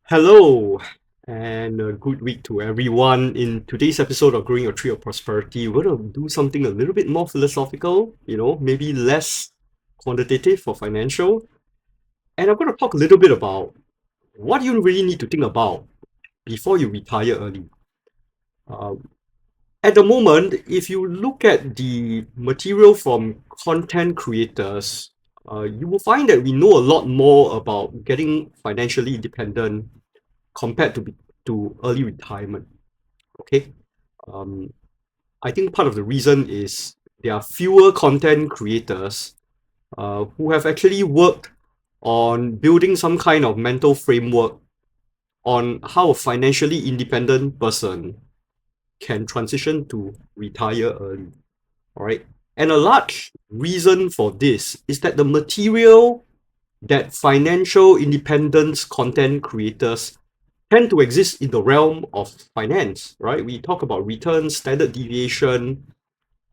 Hello, and a good week to everyone. In today's episode of Growing Your Tree of Prosperity, we're going to do something a little bit more philosophical, maybe less quantitative or financial. And I'm going to talk a little bit about what you really need to think about before you retire early. Uh, at the moment, if you look at the material from content creators, you will find that we know a lot more about getting financially independent compared to early retirement. Okay, um, I think part of the reason is there are fewer content creators who have actually worked on building some kind of mental framework on how a financially independent person can transition to retire early. All right, and a large reason for this is that the material that financial independence content creators tend to exist in the realm of finance, right? We talk about returns, standard deviation,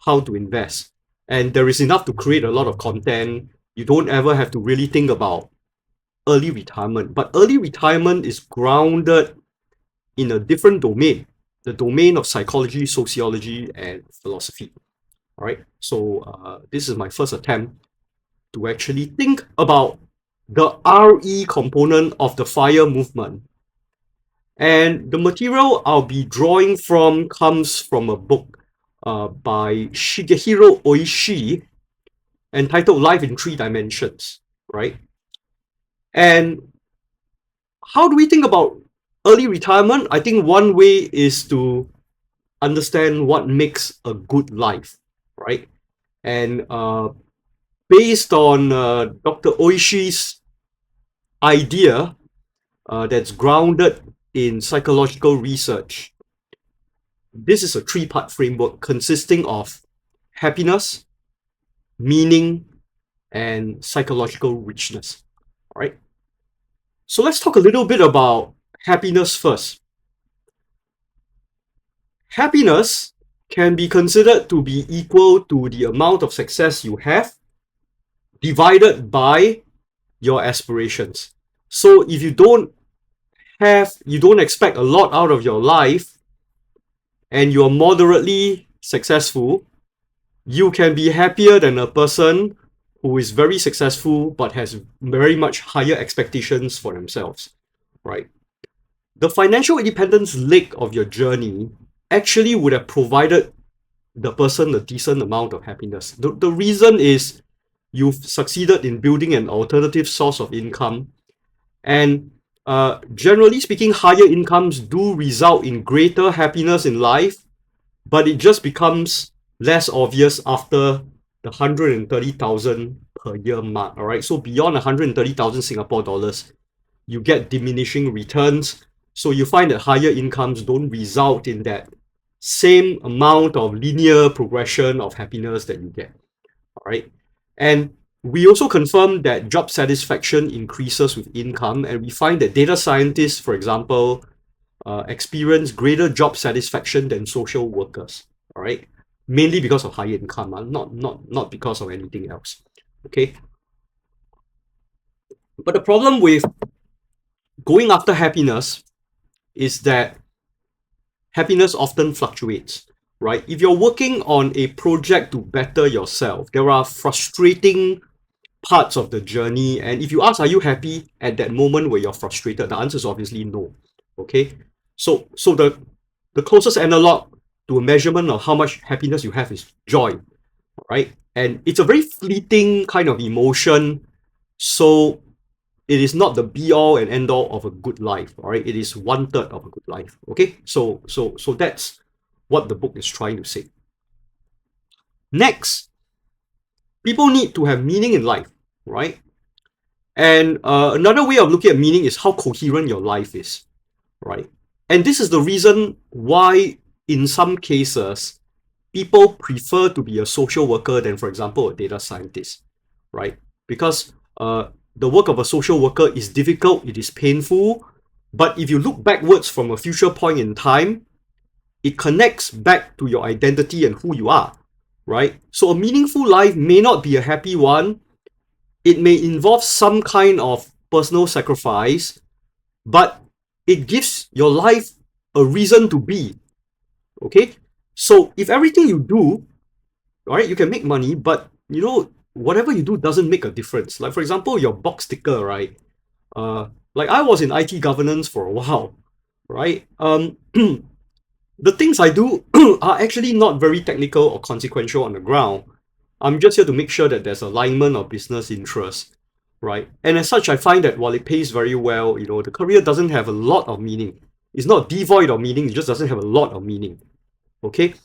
how to invest. And there is enough to create a lot of content. You don't ever have to really think about early retirement. But early retirement is grounded in a different domain, the domain of psychology, sociology, and philosophy. All right. So this is my first attempt to actually think about the RE component of the FIRE movement. And the material I'll be drawing from comes from a book by Shigehiro Oishi entitled Life in Three Dimensions, right? And how do we think about early retirement? I think one way is to understand what makes a good life, right? And based on Dr. Oishi's idea that's grounded in psychological research, this is a three-part framework consisting of happiness, meaning, and psychological richness. All right. So let's talk a little bit about happiness first. Happiness can be considered to be equal to the amount of success you have divided by your aspirations. So if you don't expect a lot out of your life and you're moderately successful, you can be happier than a person who is very successful but has very much higher expectations for themselves, right? The financial independence leg of your journey actually would have provided the person a decent amount of happiness. The reason is you've succeeded in building an alternative source of income, and generally speaking, higher incomes do result in greater happiness in life, but it just becomes less obvious after the 130,000 per year mark. All right, so beyond 130,000 Singapore dollars, you get diminishing returns. So you find that higher incomes don't result in that same amount of linear progression of happiness that you get. All right, and we also confirm that job satisfaction increases with income, and we find that data scientists, for example, experience greater job satisfaction than social workers. All right, mainly because of higher income, not because of anything else. Okay, but the problem with going after happiness is that happiness often fluctuates. Right? If you're working on a project to better yourself, there are frustrating parts of the journey. And if you ask, are you happy at that moment where you're frustrated? The answer is obviously no. Okay. So the closest analog to a measurement of how much happiness you have is joy, right? And it's a very fleeting kind of emotion. So it is not the be all and end all of a good life. All right. It is 1/3 of a good life. Okay. So that's what the book is trying to say. Next, people need to have meaning in life, right? And another way of looking at meaning is how coherent your life is, right? And this is the reason why, in some cases, people prefer to be a social worker than, for example, a data scientist, right? Because the work of a social worker is difficult, it is painful, but if you look backwards from a future point in time, it connects back to your identity and who you are, right? So a meaningful life may not be a happy one. It may involve some kind of personal sacrifice, but it gives your life a reason to be. Okay, so if everything you do, all right, you can make money, but whatever you do doesn't make a difference. Like for example, your box ticker, right? Like I was in IT governance for a while, right? The things I do are actually not very technical or consequential on the ground. I'm just here to make sure that there's alignment of business interests, right? And as such, I find that while it pays very well, the career doesn't have a lot of meaning. It's not devoid of meaning, it just doesn't have a lot of meaning. Okay?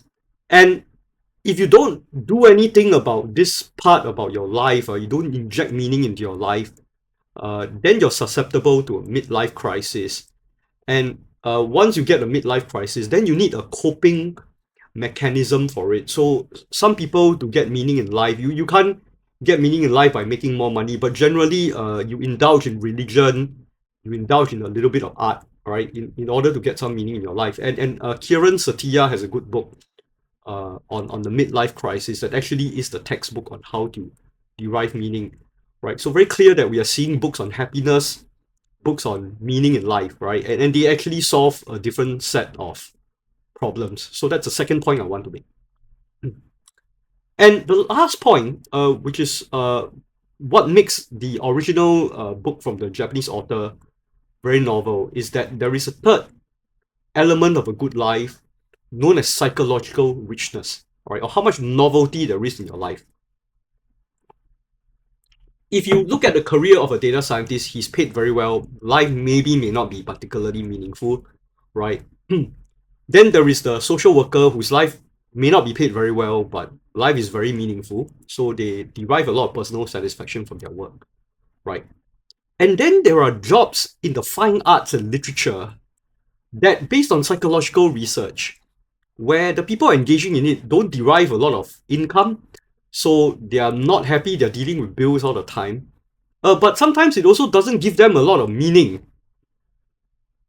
And if you don't do anything about this part about your life, or you don't inject meaning into your life, then you're susceptible to a midlife crisis. And once you get a midlife crisis, then you need a coping mechanism for it. So some people, to get meaning in life, you can't get meaning in life by making more money, but generally you indulge in religion, you indulge in a little bit of art, right, in order to get some meaning in your life. And Kiran Satya has a good book on the midlife crisis that actually is the textbook on how to derive meaning, right? So very clear that we are seeing books on happiness, books on meaning in life, right? And they actually solve a different set of problems. So that's the second point I want to make. And the last point, which is what makes the original book from the Japanese author very novel, is that there is a third element of a good life known as psychological richness, right? Or how much novelty there is in your life. If you look at the career of a data scientist, he's paid very well. Life maybe may not be particularly meaningful, right? Then there is the social worker whose life may not be paid very well, but life is very meaningful. So they derive a lot of personal satisfaction from their work, right? And then there are jobs in the fine arts and literature that, based on psychological research, where the people engaging in it don't derive a lot of income. So they are not happy, they're dealing with bills all the time. But sometimes it also doesn't give them a lot of meaning.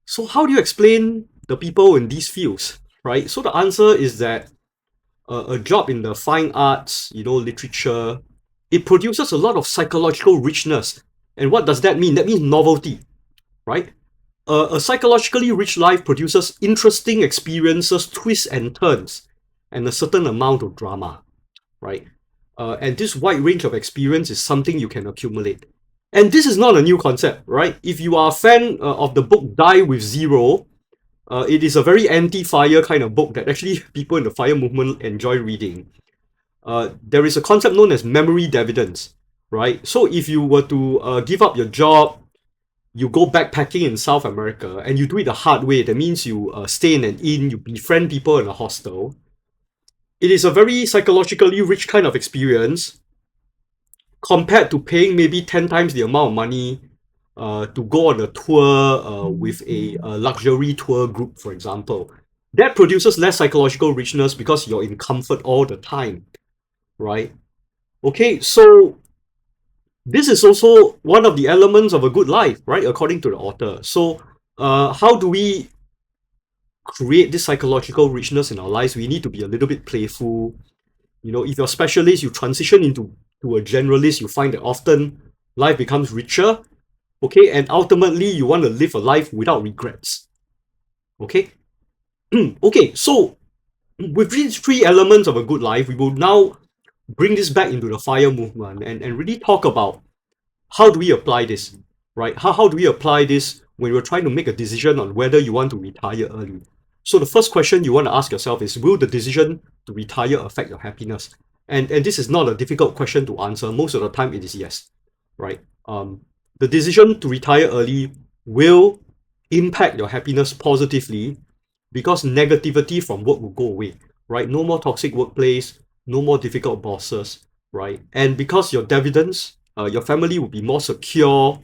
So how do you explain the people in these fields, right? So the answer is that a job in the fine arts, literature, it produces a lot of psychological richness. And what does that mean? That means novelty, right? A psychologically rich life produces interesting experiences, twists and turns, and a certain amount of drama, right? And this wide range of experience is something you can accumulate. And this is not a new concept, right? If you are a fan of the book Die with Zero, it is a very anti-fire kind of book that actually people in the fire movement enjoy reading. There is a concept known as memory dividends, right? So if you were to give up your job, you go backpacking in South America, and you do it the hard way. That means you stay in an inn, you befriend people in a hostel. It is a very psychologically rich kind of experience compared to paying maybe 10 times the amount of money to go on a tour with a luxury tour group, for example. That produces less psychological richness because you're in comfort all the time, right? Okay, so this is also one of the elements of a good life, right? According to the author. So, how do we create this psychological richness in our lives? We need to be a little bit playful. If you're a specialist, you transition into a generalist, you find that often life becomes richer. Okay, and ultimately you want to live a life without regrets. Okay. Okay, so with these three elements of a good life, we will now bring this back into the fire movement and really talk about how do we apply this, right? How do we apply this when we're trying to make a decision on whether you want to retire early? So the first question you want to ask yourself is, will the decision to retire affect your happiness? And this is not a difficult question to answer. Most of the time it is yes, right? The decision to retire early will impact your happiness positively because negativity from work will go away, right? No more toxic workplace, no more difficult bosses, right? And because your dividends, your family will be more secure.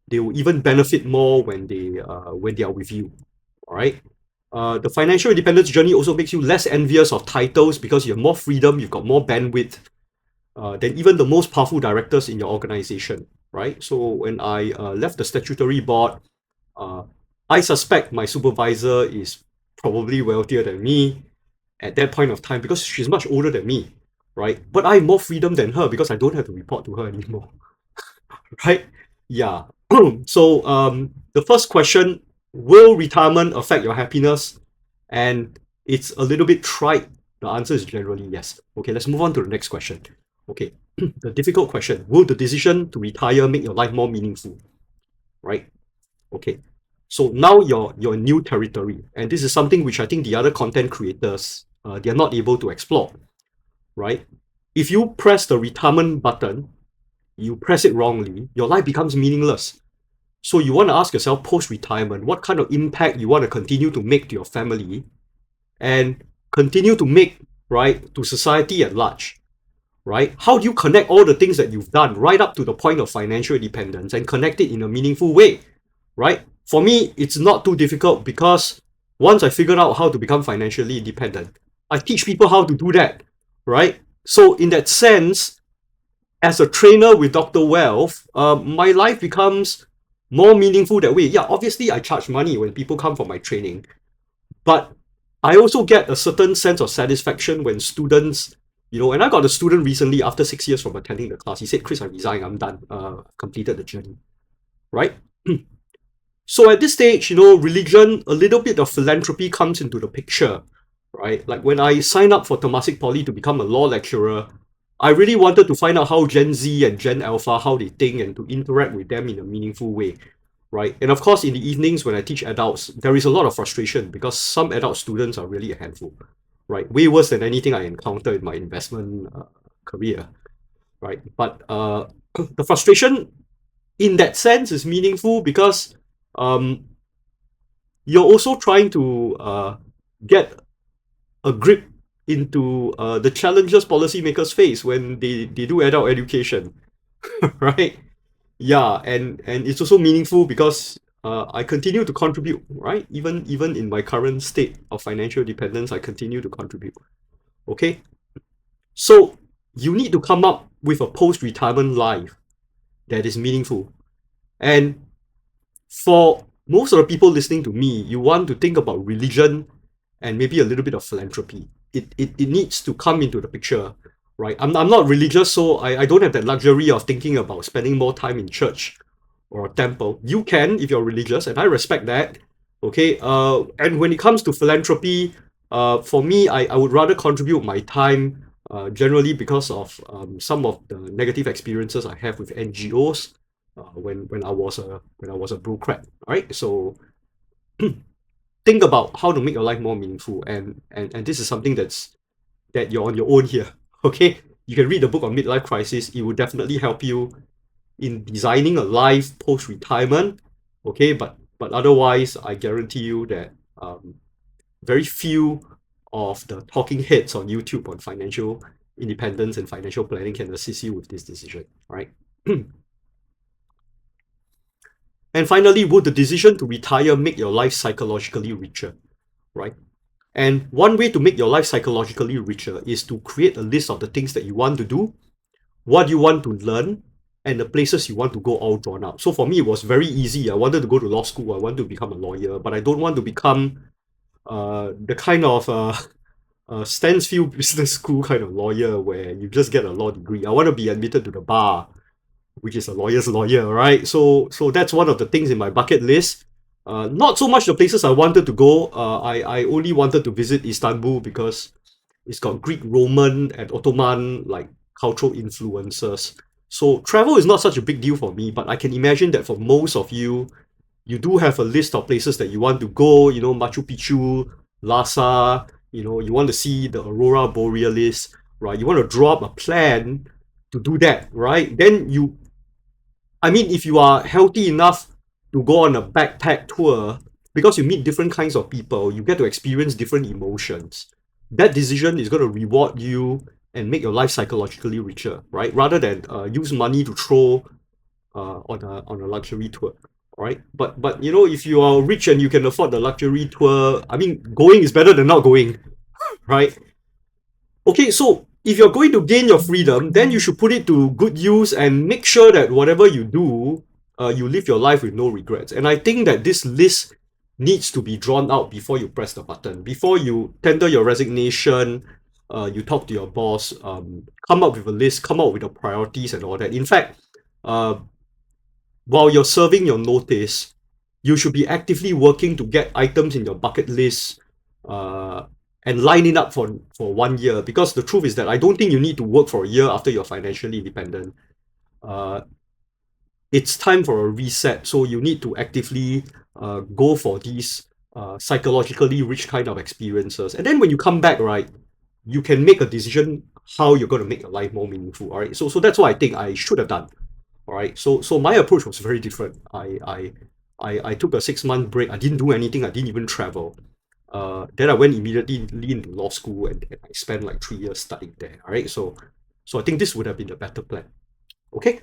They will even benefit more when they are with you, all right? The financial independence journey also makes you less envious of titles because you have more freedom, you've got more bandwidth than even the most powerful directors in your organization, right? So when I left the statutory board, uh, I suspect my supervisor is probably wealthier than me at that point of time because she's much older than me, right? But I have more freedom than her because I don't have to report to her anymore, right? Yeah. So the first question Will retirement affect your happiness? And it's a little bit trite. The answer is generally yes. Okay, let's move on to the next question. Okay, the difficult question. Will the decision to retire make your life more meaningful? Right? Okay. So now you're in new territory. And this is something which I think the other content creators they're not able to explore. Right? If you press the retirement button, you press it wrongly, your life becomes meaningless. So you want to ask yourself post-retirement, what kind of impact you want to continue to make to your family and continue to make, right, to society at large, right? How do you connect all the things that you've done right up to the point of financial independence and connect it in a meaningful way, right? For me, it's not too difficult because once I figured out how to become financially independent, I teach people how to do that, right? So in that sense, as a trainer with Dr. Wealth, my life becomes more meaningful that way. Yeah, obviously I charge money when people come for my training, but I also get a certain sense of satisfaction when students, and I got a student recently after 6 years from attending the class. He said, Chris, I resign, I'm done, completed the journey, right? So at this stage, religion, a little bit of philanthropy comes into the picture, right? Like when I signed up for Temasek Poly to become a law lecturer, I really wanted to find out how Gen Z and Gen Alpha, how they think and to interact with them in a meaningful way, right? And of course, in the evenings when I teach adults, there is a lot of frustration because some adult students are really a handful, right? Way worse than anything I encountered in my investment career, right? But the frustration in that sense is meaningful because um, you're also trying to get a grip into the challenges policymakers face when they do adult education, right? Yeah, and it's also meaningful because I continue to contribute, right? Even in my current state of financial dependence, I continue to contribute. Okay, so you need to come up with a post-retirement life that is meaningful. And for most of the people listening to me, you want to think about religion and maybe a little bit of philanthropy. It needs to come into the picture, right? I'm not religious, so I don't have that luxury of thinking about spending more time in church or a temple. You can if you're religious, and I respect that. Okay. And when it comes to philanthropy, for me, I would rather contribute my time, generally because of some of the negative experiences I have with NGOs when I was a bureaucrat. Right. So think about how to make your life more meaningful, and this is something that you're on your own here. Okay. You can read the book on midlife crisis. It will definitely help you in designing a life post retirement. Okay, but otherwise, I guarantee you that very few of the talking heads on YouTube on financial independence and financial planning can assist you with this decision, right? And finally, would the decision to retire make your life psychologically richer, right? And one way to make your life psychologically richer is to create a list of the things that you want to do, what you want to learn, and the places you want to go all drawn out. So for me, it was very easy. I wanted to go to law school. I wanted to become a lawyer, but I don't want to become the kind of Stansfield Business School kind of lawyer where you just get a law degree. I want to be admitted to the bar, which is a lawyer's lawyer, right? So that's one of the things in my bucket list. Not so much the places I wanted to go. I only wanted to visit Istanbul because it's got Greek, Roman, and Ottoman like cultural influences. So travel is not such a big deal for me, but I can imagine that for most of you, you do have a list of places that you want to go. Machu Picchu, Lhasa. You want to see the aurora borealis, right? You want to draw up a plan to do that, right? Then I mean, if you are healthy enough to go on a backpack tour, because you meet different kinds of people, you get to experience different emotions. That decision is going to reward you and make your life psychologically richer, right? Rather than use money to throw on a luxury tour, right? But if you are rich and you can afford the luxury tour, I mean, going is better than not going, right? Okay, so if you're going to gain your freedom, then you should put it to good use and make sure that whatever you do, you live your life with no regrets. And I think that this list needs to be drawn out before you press the button, before you tender your resignation, you talk to your boss, come up with a list, come up with the priorities and all that. In fact, uh, while you're serving your notice, You should be actively working to get items in your bucket list uh, and line it up for 1 year. Because the truth is that I don't think you need to work for a year after you're financially independent. Uh, it's time for a reset. So you need to actively go for these psychologically rich kind of experiences. And then when you come back, right, you can make a decision how you're going to make your life more meaningful. All right. So that's what I think I should have done. All right. So my approach was very different. I took a 6 month break. I didn't do anything. I didn't even travel. Then I went immediately into law school and I spent like 3 years studying there. All right. So I think this would have been a better plan. Okay.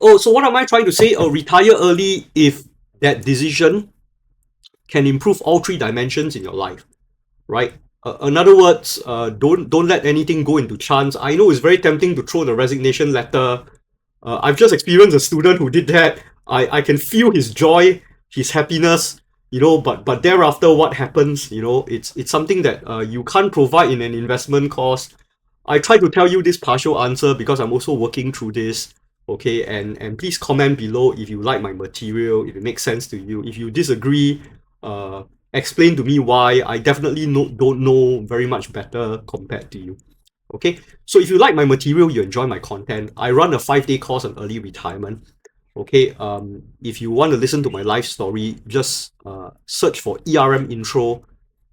Oh, so what am I trying to say? Oh, retire early if that decision can improve all three dimensions in your life, right? In other words, don't let anything go into chance. I know it's very tempting to throw the resignation letter. I've just experienced a student who did that. I can feel his joy, his happiness, but thereafter what happens, it's something that you can't provide in an investment course. I try to tell you this partial answer because I'm also working through this. Okay, and please comment below if you like my material, if it makes sense to you. If you disagree, uh, explain to me why. I definitely don't know very much better compared to you. Okay, so if you like my material, you enjoy my content, I run a 5-day course on early retirement. Okay, if you want to listen to my life story, just search for ERM intro,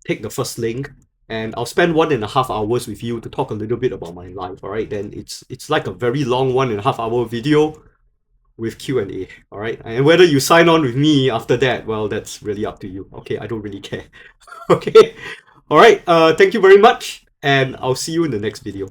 take the first link, and I'll spend 1.5 hours with you to talk a little bit about my life. All right, then it's like a very long 1.5 hour video with Q&A. All right, and whether you sign on with me after that, well, that's really up to you. Okay, I don't really care. Okay, all right. Thank you very much, and I'll see you in the next video.